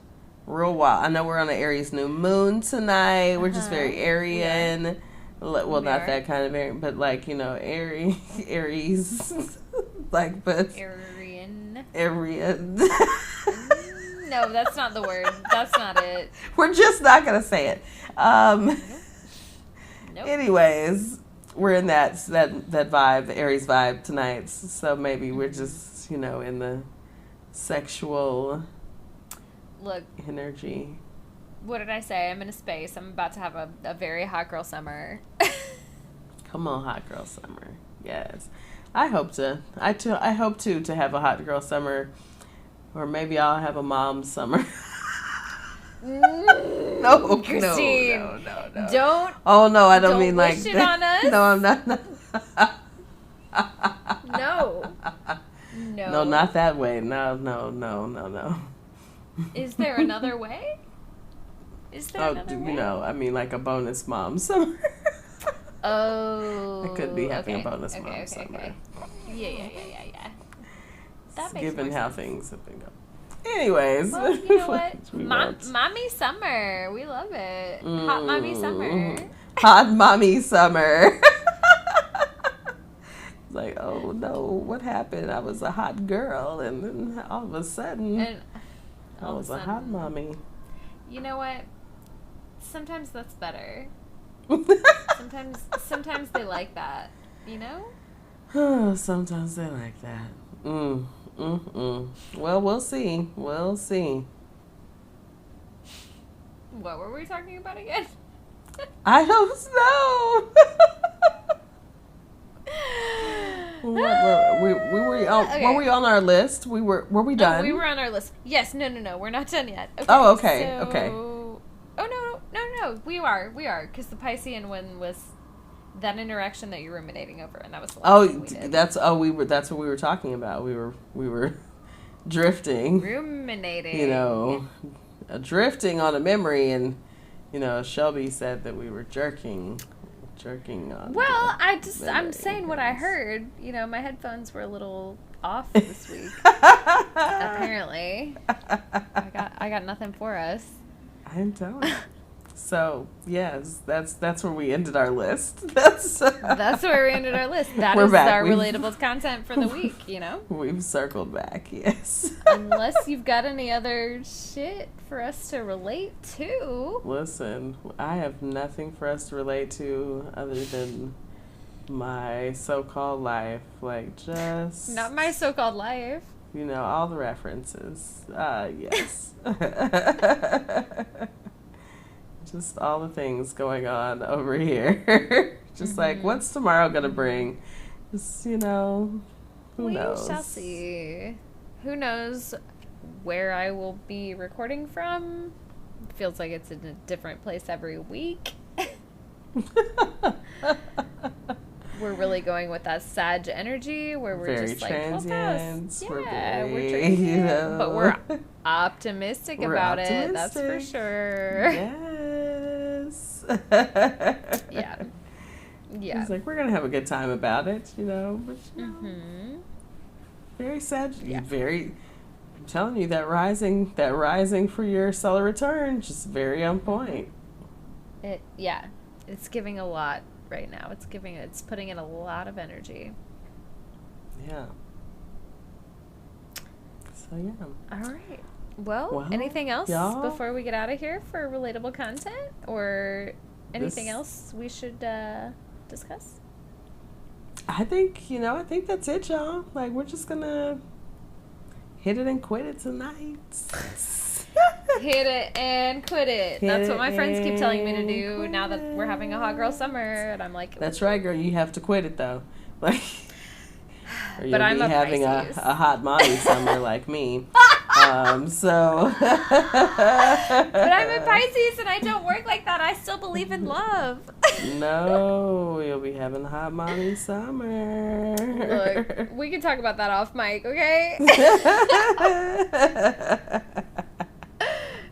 real wild. I know we're on an Aries new moon tonight. We're just very Aryan. Yeah. Well, not that kind of Aryan, but Aries, but Aryan. No, that's not the word. That's not it. We're just not gonna say it. Nope. Anyways, we're in that vibe, the Aries vibe tonight. So maybe we're just in the sexual energy. What did I say? I'm in a space. I'm about to have a very hot girl summer. Come on, hot girl summer. Yes, I hope to. I hope to have a hot girl summer. Or maybe I'll have a mom summer. No, Christine, no. Don't. Oh no, I don't mean like that. On us. No, I'm not. No. No, not that way. No. Is there another way? Is there another way? I mean like a bonus mom summer. Oh. I could be having a bonus mom summer. Okay. Yeah. That makes given more how sense. things have been going. Anyways. Well, you know what? Mommy summer. We love it. Hot mommy summer. Hot mommy summer. Like, oh no, what happened? I was a hot girl, and then all of a sudden, I was a hot mommy. You know what? Sometimes that's better. Sometimes they like that, you know? Sometimes they like that. Well, we'll see. We'll see. What were we talking about again? I don't know. Were we on our list? Were we done? Oh, we were on our list. Yes. No. We're not done yet. Okay, okay. So... Okay. Oh no. We are because the Piscean one was that interaction that you're ruminating over, and that was the last thing we did. That's what we were talking about. We were drifting, ruminating. You know, drifting on a memory, and you know, Shelby said that we were jerking on. Well, I'm saying what I heard. You know, my headphones were a little off this week. Apparently, I got nothing for us. I'm telling you. So yes, that's where we ended our list. That's where we ended our list. That is our relatable content for the week. You know, we've circled back. Yes. Unless you've got any other shit for us to relate to. Listen, I have nothing for us to relate to other than my so-called life. Like just not my so-called life. You know, all the references. Yes. Just all the things going on over here. Just like, what's tomorrow going to bring? Just, you know, who knows? We shall see. Who knows where I will be recording from? It feels like it's in a different place every week. We're really going with that Sag energy where we're very just like, transient. We're transient, you know. But we're optimistic about it. That's for sure. Yes. Yeah. It's like, we're going to have a good time about it, you know. But, you know, very sad. Yeah. I'm telling you, that rising for your solar return, just very on point. It's giving a lot right now. It's putting in a lot of energy. Yeah. So, yeah. All right. Well, anything else before we get out of here for relatable content, or anything else we should discuss? I think that's it, y'all. Like, we're just gonna hit it and quit it tonight. Hit it and quit it. That's what my friends keep telling me to do now that we're having a hot girl summer, and I'm like, that's right, girl. You have to quit it though. Like, or but I'm having a hot mommy summer like me. So. But I'm a Pisces and I don't work like that. I still believe in love. No, you'll be having hot mommy summer. Look, we can talk about that off mic, okay?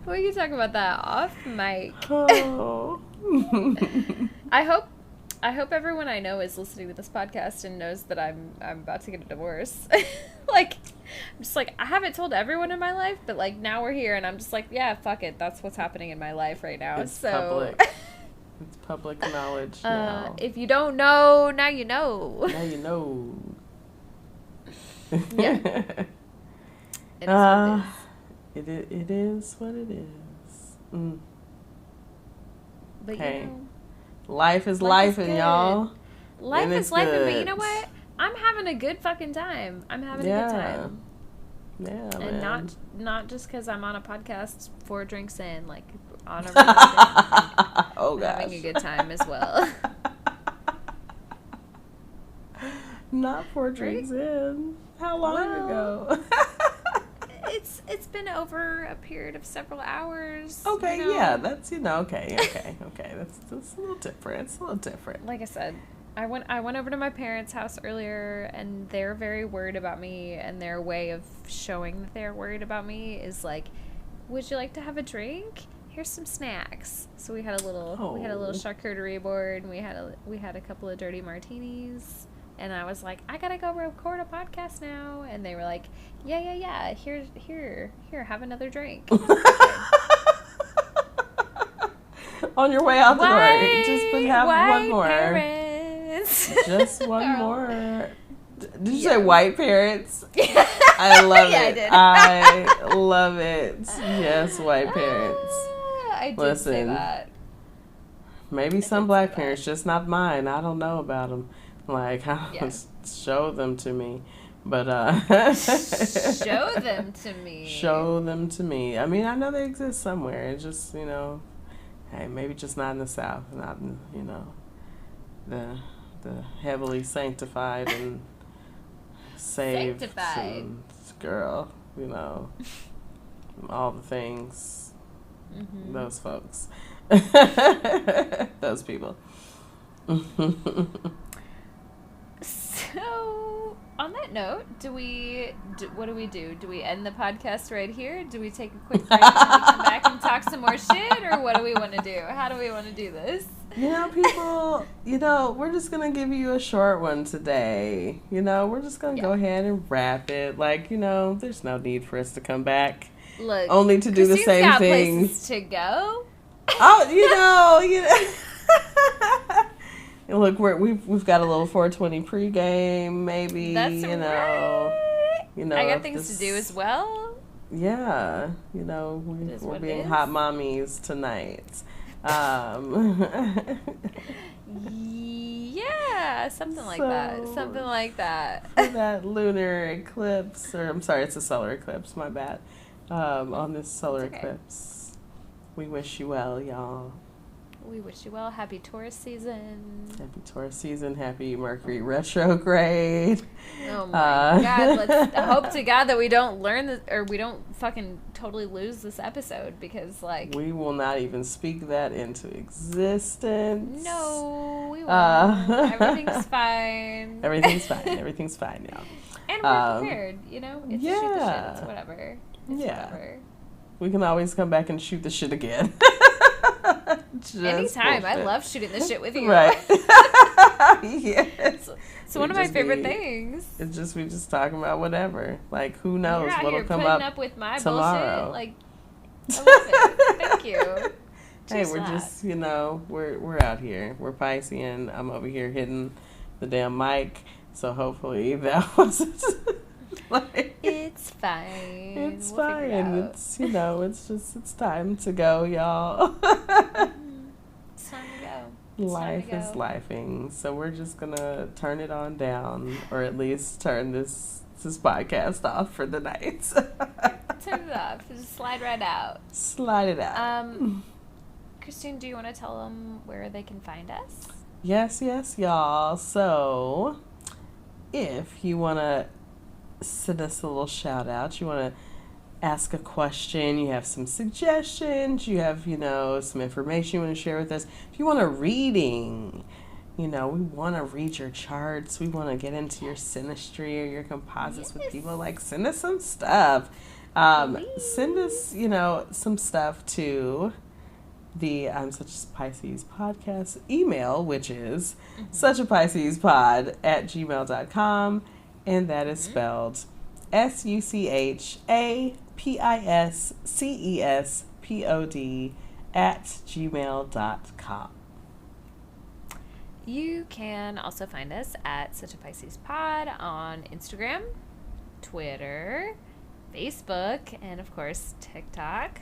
We can talk about that off mic. Oh. I hope everyone I know is listening to this podcast and knows that I'm about to get a divorce. Like, I'm just like, I haven't told everyone in my life, but like now we're here and I'm just like, yeah, fuck it. That's what's happening in my life right now. It's public. It's public knowledge now. If you don't know, now you know. Now you know. Yeah. It is what it is. It is what it is. Mm. But hey. you know, life is life, and y'all. Life is life, but you know what? I'm having a good fucking time. I'm having a good time. Yeah, and man. not just because I'm on a podcast 4 drinks in, like on a regular day. Oh gosh, having a good time as well. Not 4 drinks in. How long ago? It's been over a period of several hours. Okay, you know? Yeah, that's okay. That's a little different. It's a little different. Like I said, I went over to my parents' house earlier, and they're very worried about me, and their way of showing that they're worried about me is like, would you like to have a drink? Here's some snacks. So we had a little charcuterie board, and we had a couple of dirty martinis And I was like, I gotta go record a podcast now. And they were like, yeah. Here, have another drink. On your way out the door, just have one more. Parents. Just one more. Did you say white parents? I love it. I did. I love it. Yes, white parents. I did say that. Maybe some black parents, just not mine. I don't know about them. Like, show them to me. But, show them to me. Show them to me. I mean, I know they exist somewhere. It's just, you know, hey, maybe just not in the South. Not in, you know, the heavily sanctified and saved and, girl, you know, all the things. Mm-hmm. Those folks. Those people. So, on that note, what do we do? Do we end the podcast right here? Do we take a quick break and we come back and talk some more shit? Or what do we want to do? How do we want to do this? You know, people, you know, we're just going to give you a short one today. You know, we're just going to go ahead and wrap it. Like, you know, there's no need for us to come back. Look, only to do the same got thing. Places to go. Oh, you know. Look, we've got a little 420 pregame, maybe. That's you know, right. You know, I got things to do as well. Yeah, you know, we're being hot mommies tonight. Yeah, something like that. Something like that. For that lunar eclipse, or I'm sorry, it's a solar eclipse. My bad. On this solar eclipse, we wish you well, y'all. We wish you well. Happy Taurus season. Happy Taurus season. Happy Mercury retrograde. Oh my God. Let's hope to God that we don't learn this, or we don't fucking totally lose this episode, because, like, we will not even speak that into existence. No, we won't. Everything's fine. Everything's fine. Everything's fine, y'all. And we're prepared, you know? It's shoot the shit. It's whatever. Whatever. We can always come back and shoot the shit again. Anytime. Bullshit. I love shooting the shit with you. Right. Yes. It's one of my favorite things. It's just, we just talking about whatever. Like, who knows what'll come up with my tomorrow. Bullshit. Like, I love it. Thank you. Hey, we're just, you know, we're out here. We're Piscean. I'm over here hitting the damn mic. So hopefully that wasn't like, it's fine. It's fine. It's, you know, it's time to go, y'all. It's time to go. Life is lifing. So we're just gonna turn it on down, or at least turn this podcast off for the night. Turn it off. Just slide right out. Slide it out. Christine, do you want to tell them where they can find us? Yes, y'all. So if you want to send us a little shout out, you want to ask a question, you have some suggestions, you have, you know, some information you want to share with us. If you want a reading, you know, we want to read your charts. We want to get into your synastry or your composites with people. Like, send us some stuff. Send us, you know, some stuff to the I'm Such a Pisces podcast email, which is suchapiscespod@gmail.com, and that is spelled suchapiscespod@gmail.com. You can also find us at Such a Pisces Pod on Instagram, Twitter, Facebook, and of course TikTok.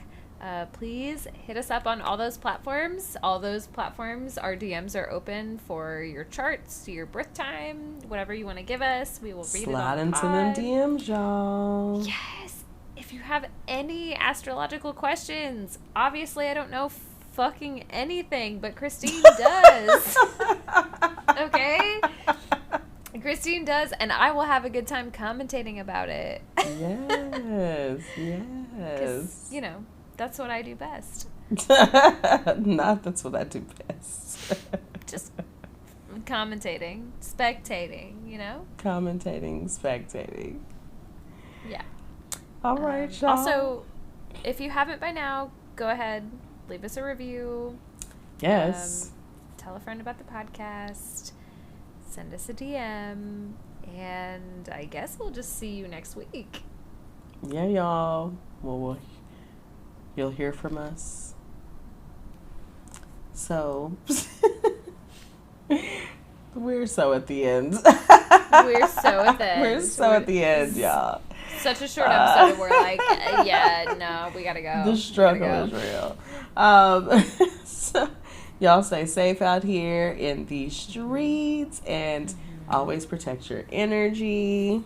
Please hit us up on all those platforms. All those platforms, our DMs are open for your charts, your birth time, whatever you want to give us. We will read it on Slide into them DMs, y'all. Yes. If you have any astrological questions, obviously I don't know fucking anything, but Christine does. Okay? Christine does, and I will have a good time commentating about it. Yes. 'Cause, you know, that's what I do best. That's what I do best. Just commentating, spectating, you know? Commentating, spectating. Yeah. All right, y'all. Also, if you haven't by now, go ahead, leave us a review. Yes. Tell a friend about the podcast. send us a DM. And I guess we'll just see you next week. Yeah, y'all. Well, you'll hear from us. So, we're so at the end. We're so at the end. We're so at the end, y'all. Such a short episode. We're like, yeah, no, we gotta go. The struggle is real. So, y'all stay safe out here in these streets and always protect your energy.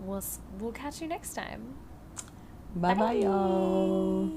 We'll catch you next time. Bye, y'all.